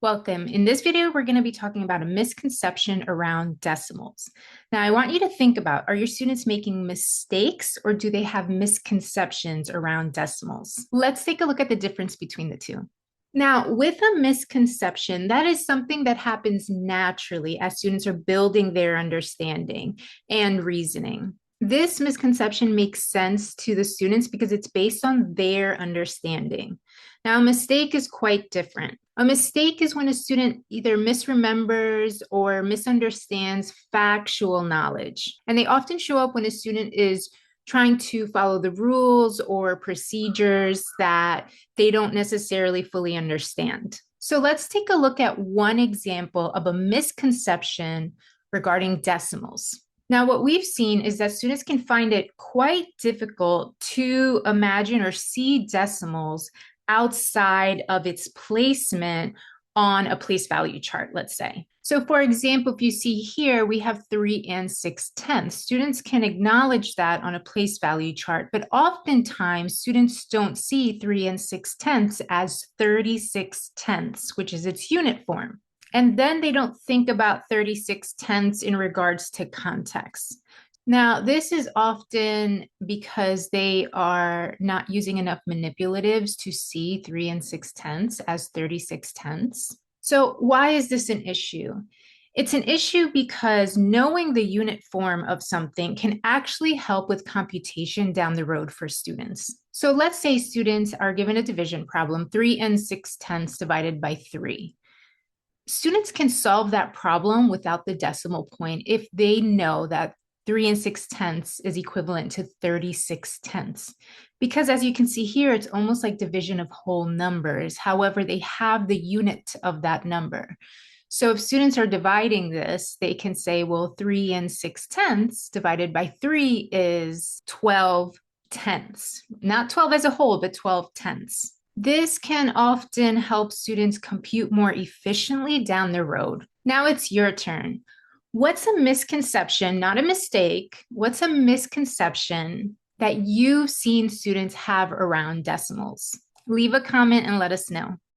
Welcome. In this video, we're going to be talking about a misconception around decimals. Now, I want you to think about, are your students making mistakes or do they have misconceptions around decimals? Let's take a look at the difference between the two. Now, with a misconception, that is something that happens naturally as students are building their understanding and reasoning. This misconception makes sense to the students because it's based on their understanding. Now, a mistake is quite different. A mistake is when a student either misremembers or misunderstands factual knowledge. And they often show up when a student is trying to follow the rules or procedures that they don't necessarily fully understand. So let's take a look at one example of a misconception regarding decimals. Now, what we've seen is that students can find it quite difficult to imagine or see decimals outside of its placement on a place value chart, let's say. So for example, if you see here, we have 3 and 6/10. Students can acknowledge that on a place value chart, but oftentimes students don't see 3 and 6/10 as 36/10, which is its unit form. And then they don't think about 36/10 in regards to context. Now, this is often because they are not using enough manipulatives to see 3 and 6/10 as 36/10. So why is this an issue? It's an issue because knowing the unit form of something can actually help with computation down the road for students. So let's say students are given a division problem, 3 and 6/10 divided by 3. Students can solve that problem without the decimal point if they know that 3 and 6/10 is equivalent to 36/10. Because as you can see here, it's almost like division of whole numbers. However, they have the unit of that number. So if students are dividing this, they can say, well, 3 and 6/10 divided by 3 is 12/10. Not 12 as a whole, but 12/10. This can often help students compute more efficiently down the road. Now it's your turn. What's a misconception, not a mistake? What's a misconception that you've seen students have around decimals? Leave a comment and let us know.